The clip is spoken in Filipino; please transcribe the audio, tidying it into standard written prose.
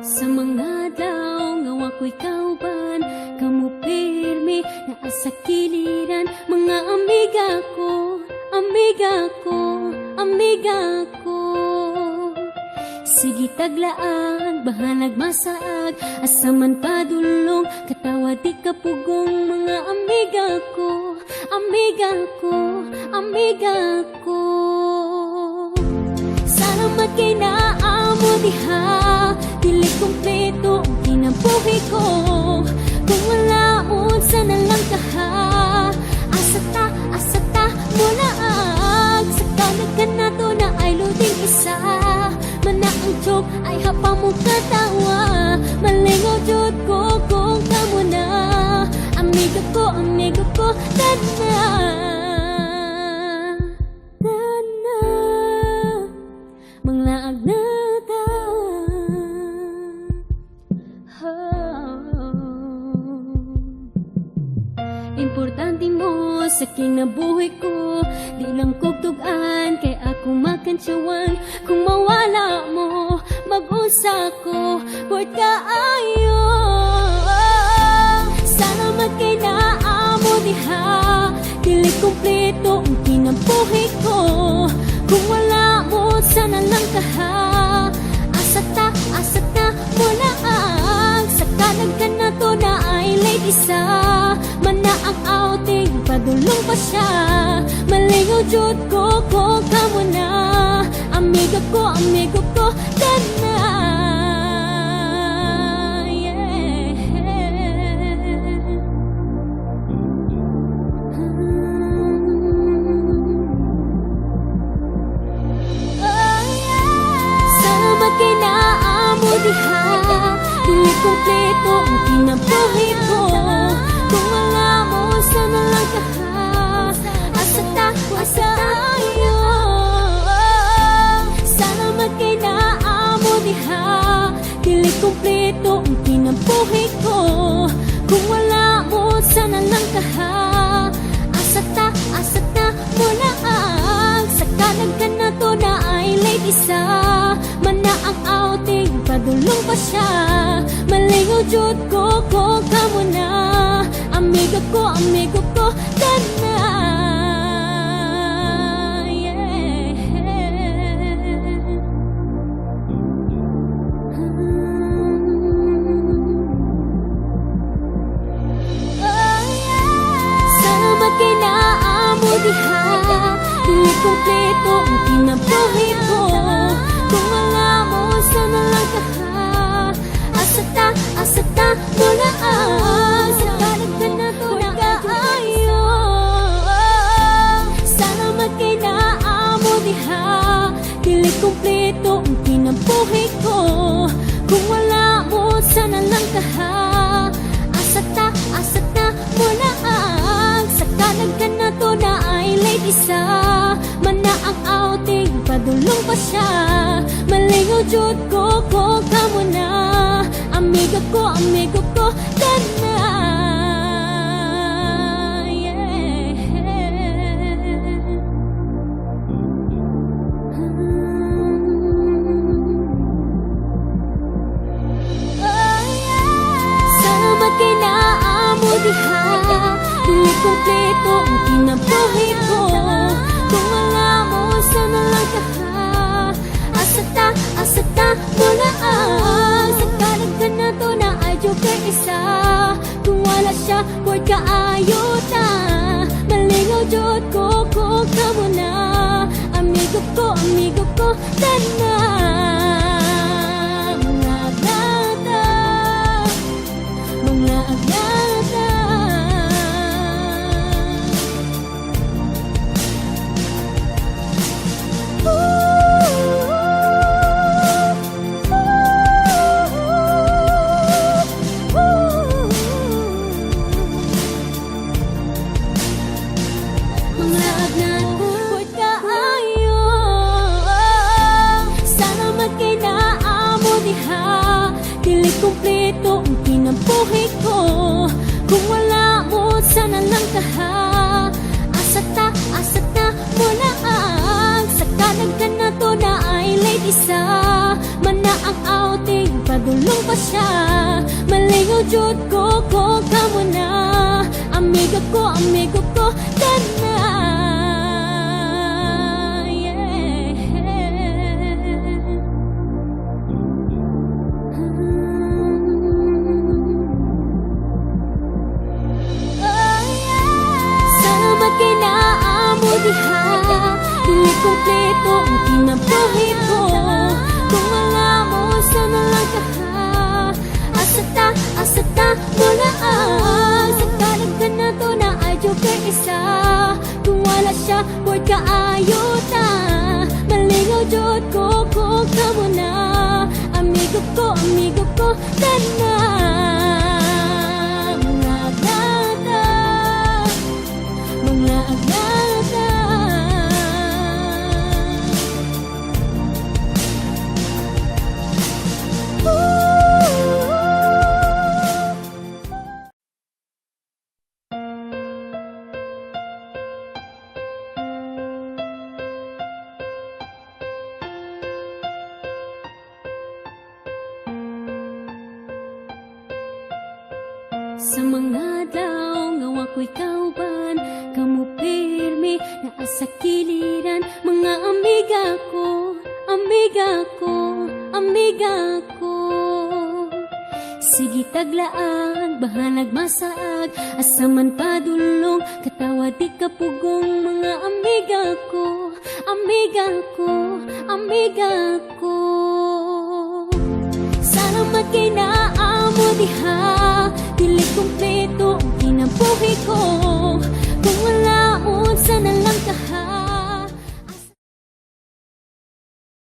Sa mga daw nga wako'y kauban, kamo pirmi na asa kiliran. Mga amiga ko, amiga ko, amiga ko. Sige taglaan, bahalag masaag, asa man padulong, katawa di kapugong. Mga amiga ko, amiga ko, amiga ko. Salamat kay naamo diha, dili kumpleto ang kinabuhi ko. Kung wala mo, sana lang kaha. Asata, mula ag sa kanag ka na to na ay luding isa. Mana ang joke ay hapa mo katawa. Malingaw jud ko kung kamo na. Amigo ko, tana. Manglaag na ta. Importante mo sa kinabuhi ko, di lang kugtugan kay ako makantsawan. Kung mawala mo, mag-usa ko, word ka ayo. Salamat kay naamo diha, dili kumpleto ang kinabuhi ko. Kung wala mo, sana lang kaha. Asata, mula ang sa kanag ka na to na ay late isa. Mana ang outing, padulong pa siya. Malingaw jud ko kung kamo na. Amigo ko, tana. Kay naamo diha, dili kumpleto ang kinabuhi ko. Kung wala mo, sana lang kaha. Asata ayo. Salamat kay naamo diha, dili kumpleto ang kinabuhi ko. Kung wala mo, sana lang kaha. Asata, mula ang sa kanag ka na to na ay late isa. Mana ang outing, padulong pa siya. Malingaw jud ko kung kamo na. Amigo ko, tana. Salamat kay naamo diha, dili kumpleto ang kinabuhi ko. Kung wala mo, sana lang kaha. Asata, mula ang sa kanag ka na to na kaayo. Salamat kay naamo diha, dili kumpleto ang kinabuhi ko. Kung wala mo, sana lang kaha. Asata, mula ang sa kanag ka na to na ay late isa. Mana ang outing, padulong pa siya. Malingaw jud ko kung kamo na. Amigo ko, tana. Salamat kay naamo diha, dili kumpleto ang kinabuhi ko. Kung wala mo, sana lang kaha. Asata, mula ang sa kanag ka na to na ay joker isa. Kung wala siya, word ka ayuta. Malingaw jud ko kung kamo na. Amigo ko, tana. Mga agnata, mga agnata. Dili kumpleto ang kinabuhi ko. Kung wala mo, sana lang kaha. Asata, mula ang sa kanag ka na to na ay late isa. Mana ang outing, padulong pa siya. Malingaw jud ko kamo na. Amigo ko, dana. Salamat kay naamo diha. Dili kompleto ang kinabuhi ko. Kung wala mo, sana lang kaha. Asata mo na ang sakalag ka na to na adyo kay isa. Kung wala siya, huwag ka ayuta. Malingaw jud ko kamo na. Amigo ko, dana. Mga agnata. Sa mga daw nga wako'y kauban, kamo pirmi na asa kiliran. Mga amiga ko. Sige taglaag, bahalag masaag, asa man padulong, katawa di kapugong. Mga amiga ko. Salamat kay naamo diha. Dili kompleto ang kinabuhi ko. Kung